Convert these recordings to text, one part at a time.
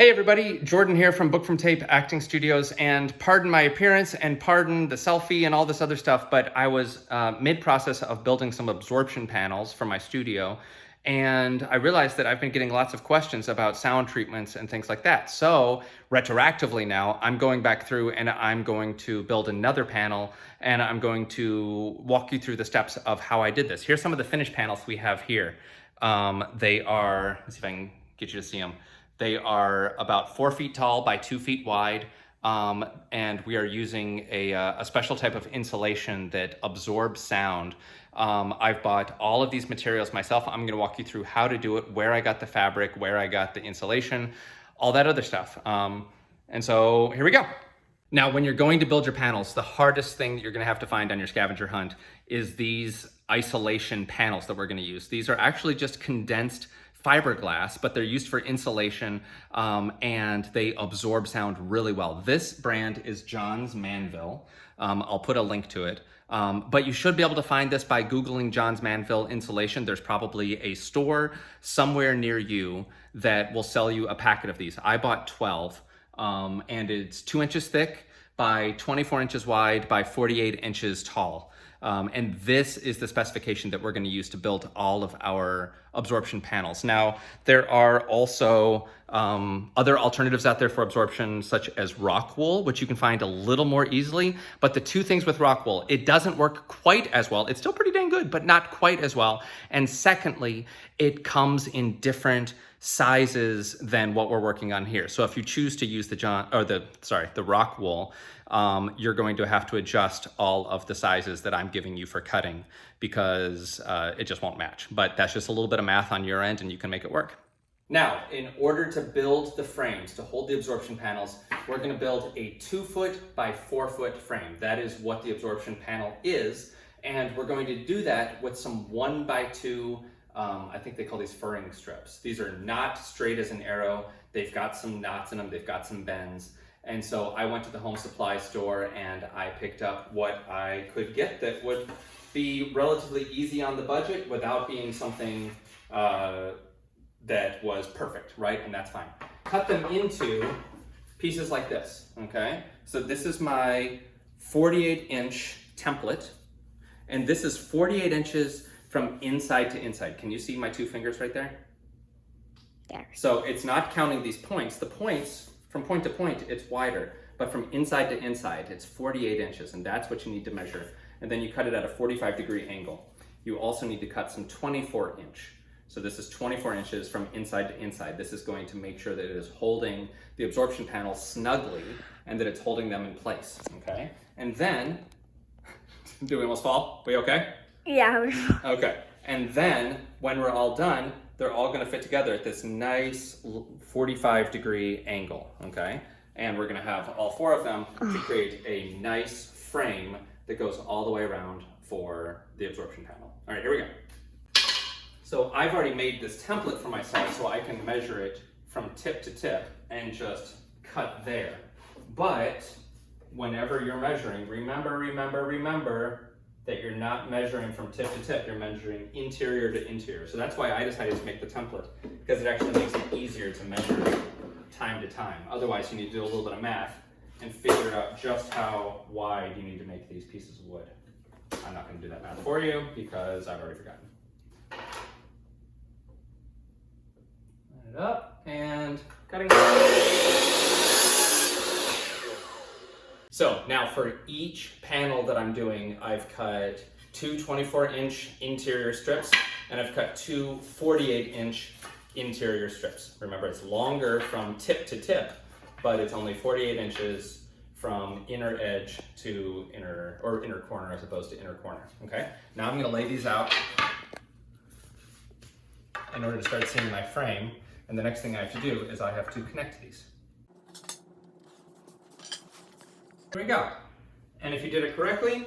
Hey everybody, Jordan here from Book from Tape Acting Studios, and pardon my appearance and pardon the selfie and all this other stuff, but I was mid-process of building some absorption panels for my studio, and I realized that I've been getting lots of questions about sound treatments and things like that. So retroactively now, I'm going back through and I'm going to build another panel, and I'm going to walk you through the steps of how I did this. Here's some of the finished panels we have here. They are, let's see if I can get you to see them. They are about 4 feet tall by 2 feet wide, and we are using a special type of insulation that absorbs sound. I've bought all of these materials myself. I'm gonna walk you through how to do it, where I got the fabric, where I got the insulation, all that other stuff. And so here we go. Now, when you're going to build your panels, the hardest thing that you're gonna have to find on your scavenger hunt is these isolation panels that we're gonna use. These are actually just condensed fiberglass, but they're used for insulation, and they absorb sound really well. This brand is John's Manville. I'll put a link to it. But you should be able to find this by Googling John's Manville insulation. There's probably a store somewhere near you that will sell you a packet of these. I bought 12, and it's 2 inches thick by 24 inches wide by 48 inches tall. And this is the specification that we're going to use to build all of our absorption panels. Now, there are also other alternatives out there for absorption, such as rock wool, which you can find a little more easily. But the two things with rock wool, it doesn't work quite as well. It's still pretty dang good, but not quite as well. And secondly, it comes in different sizes than what we're working on here. So if you choose to use the rock wool, you're going to have to adjust all of the sizes that I'm giving you for cutting, because it just won't match. But that's just a little bit of math on your end and you can make it work. Now, in order to build the frames to hold the absorption panels, we're going to build a 2 foot by 4 foot frame. That is what the absorption panel is. And we're going to do that with some 1 by 2 I think they call these furring strips. These are not straight as an arrow. They've got some knots in them. They've got some bends. And so I went to the home supply store and I picked up what I could get that would be relatively easy on the budget without being something that was perfect, right? And that's fine. Cut them into pieces like this, okay? So this is my 48-inch template, and this is 48 inches from inside to inside. Can you see my 2 fingers right there? There. So it's not counting these points. The points, from point to point, it's wider, but from inside to inside, it's 48 inches, and that's what you need to measure. And then you cut it at a 45-degree angle. You also need to cut some 24-inch. So this is 24 inches from inside to inside. This is going to make sure that it is holding the absorption panel snugly and that it's holding them in place, okay? And then, do we almost fall? We okay? Yeah. Okay, and then when we're all done, they're all gonna fit together at this nice 45-degree angle, okay? And we're gonna have all 4 of them to create a nice frame that goes all the way around for the absorption panel. All right, here we go. So I've already made this template for myself so I can measure it from tip to tip and just cut there. But whenever you're measuring, remember that you're not measuring from tip to tip, you're measuring interior to interior. So that's why I decided to make the template, because it actually makes it easier to measure time to time. Otherwise, you need to do a little bit of math and figure out just how wide you need to make these pieces of wood. I'm not gonna do that math for you because I've already forgotten. Line it up and cutting. So now for each panel that I'm doing, I've cut 2 24-inch interior strips, and I've cut 2 48-inch interior strips. Remember, it's longer from tip to tip, but it's only 48 inches from inner edge to inner corner as opposed to inner corner, okay? Now I'm gonna lay these out in order to start seeing my frame, and the next thing I have to do is I have to connect these. There we go. And if you did it correctly,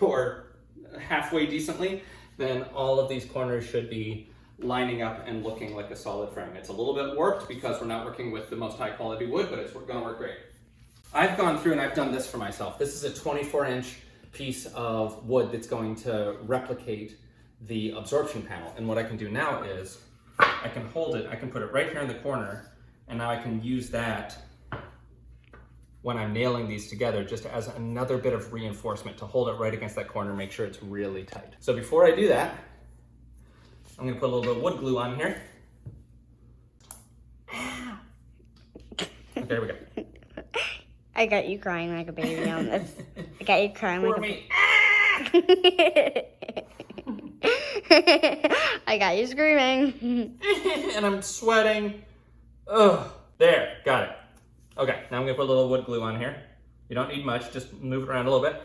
or halfway decently, then all of these corners should be lining up and looking like a solid frame. It's a little bit warped because we're not working with the most high quality wood, but it's gonna work great. I've gone through and I've done this for myself. This is a 24-inch piece of wood that's going to replicate the absorption panel. And what I can do now is I can hold it, I can put it right here in the corner, And now I can use that when I'm nailing these together just as another bit of reinforcement to hold it right against that corner, make sure it's really tight. So before I do that, I'm gonna put a little bit of wood glue on here. Okay, there we go. I got you crying like a baby on this. I got you crying Poor like me. I got you screaming. And I'm sweating. Ugh, there, got it. Okay, now I'm gonna put a little wood glue on here. You don't need much, just move it around a little bit.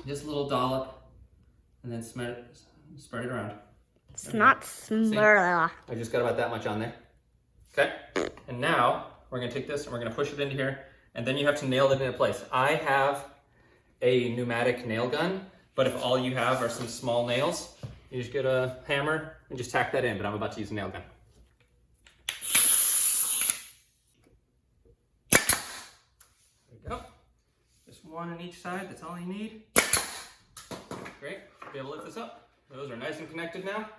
Just a little dollop, and then spread it around. It's not smurl. I just got about that much on there. Okay, and now we're gonna take this and we're gonna push it into here, and then you have to nail it into place. I have a pneumatic nail gun, but if all you have are some small nails, you just get a hammer and just tack that in, but I'm about to use a nail gun. There we go. Just one on each side, that's all you need. Great, be able to lift this up. Those are nice and connected now.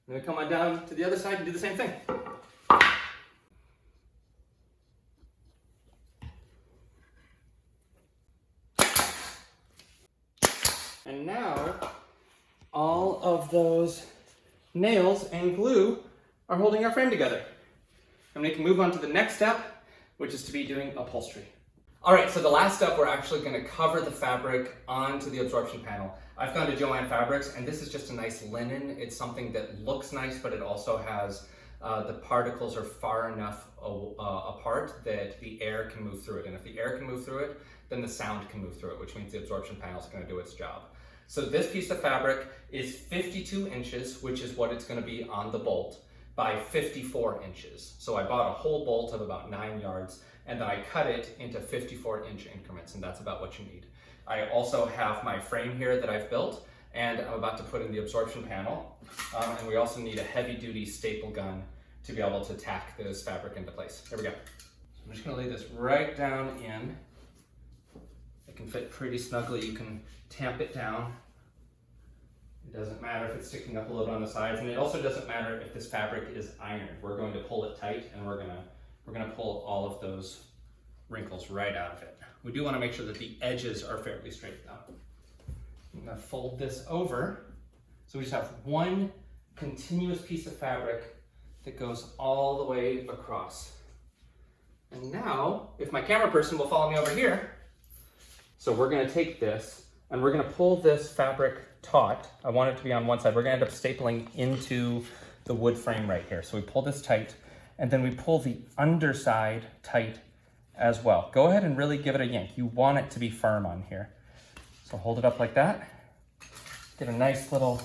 Then we come on down to the other side and do the same thing. And now, all of those nails and glue are holding our frame together. And we can move on to the next step, which is to be doing upholstery. All right, so the last step, we're actually gonna cover the fabric onto the absorption panel. I've gone to Joann Fabrics, and this is just a nice linen. It's something that looks nice, but it also has, the particles are far enough apart that the air can move through it. And if the air can move through it, then the sound can move through it, which means the absorption panel is gonna do its job. So this piece of fabric is 52 inches, which is what it's gonna be on the bolt, by 54 inches. So I bought a whole bolt of about 9 yards, and then I cut it into 54-inch increments, and that's about what you need. I also have my frame here that I've built, and I'm about to put in the absorption panel. And we also need a heavy-duty staple gun to be able to tack this fabric into place. Here we go. So I'm just gonna lay this right down in. It can fit pretty snugly. You can tamp it down. It doesn't matter if it's sticking up a little on the sides, and it also doesn't matter if this fabric is ironed. We're going to pull it tight, and we're gonna pull all of those wrinkles right out of it. We do want to make sure that the edges are fairly straight though. I'm gonna fold this over, so we just have one continuous piece of fabric that goes all the way across. And now, if my camera person will follow me over here, so we're gonna take this and we're gonna pull this fabric taut. I want it to be on one side. We're gonna end up stapling into the wood frame right here. So we pull this tight, and then we pull the underside tight as well. Go ahead and really give it a yank. You want it to be firm on here. So hold it up like that. Get a nice little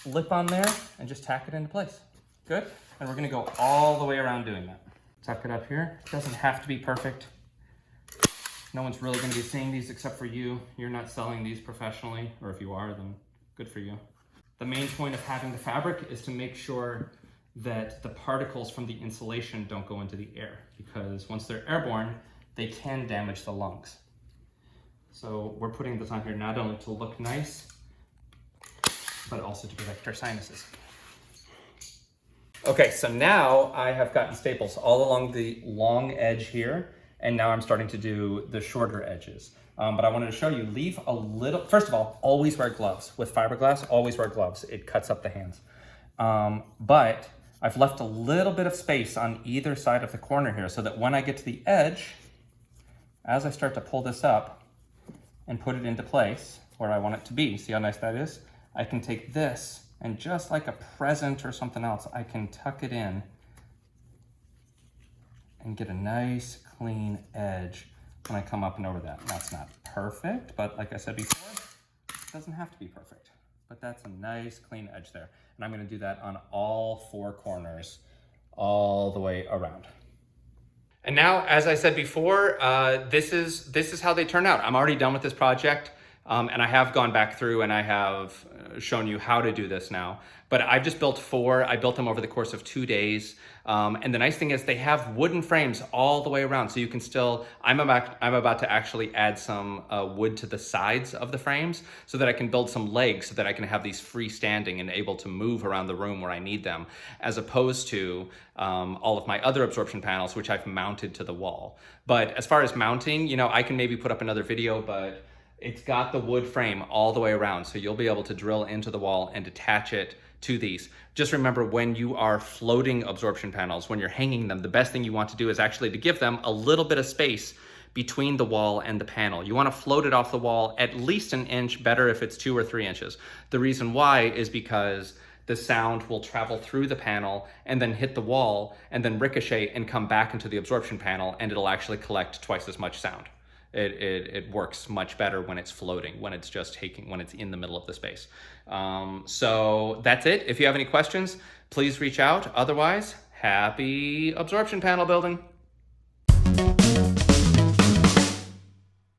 lip on there and just tack it into place. Good. And we're gonna go all the way around doing that. Tuck it up here. It doesn't have to be perfect. No one's really gonna be seeing these except for you. You're not selling these professionally, or if you are, then good for you. The main point of having the fabric is to make sure that the particles from the insulation don't go into the air, because once they're airborne, they can damage the lungs. So we're putting this on here not only to look nice, but also to protect our sinuses. Okay, so now I have gotten staples all along the long edge here, and now I'm starting to do the shorter edges. But I wanted to show you, leave a little, first of all, always wear gloves. With fiberglass, always wear gloves. It cuts up the hands. But I've left a little bit of space on either side of the corner here so that when I get to the edge, as I start to pull this up and put it into place where I want it to be, see how nice that is? I can take this and just like a present or something else, I can tuck it in and get a nice clean edge when I come up and over that. Now it's not perfect, but like I said before, it doesn't have to be perfect, but that's a nice clean edge there. And I'm gonna do that on all 4 corners, all the way around. And now, as I said before, this is how they turn out. I'm already done with this project. And I have gone back through and I have shown you how to do this now. But I've just built 4. I built them over the course of 2 days. And the nice thing is they have wooden frames all the way around. So you can still, I'm about to actually add some wood to the sides of the frames so that I can build some legs so that I can have these freestanding and able to move around the room where I need them, as opposed to all of my other absorption panels, which I've mounted to the wall. But as far as mounting, you know, I can maybe put up another video, but it's got the wood frame all the way around, so you'll be able to drill into the wall and attach it to these. Just remember, when you are floating absorption panels, when you're hanging them, the best thing you want to do is actually to give them a little bit of space between the wall and the panel. You want to float it off the wall at least an inch, better if it's 2 or 3 inches. The reason why is because the sound will travel through the panel and then hit the wall and then ricochet and come back into the absorption panel, and it'll actually collect twice as much sound. It works much better when it's floating, when it's just when it's in the middle of the space. So that's it. If you have any questions, please reach out. Otherwise, happy absorption panel building.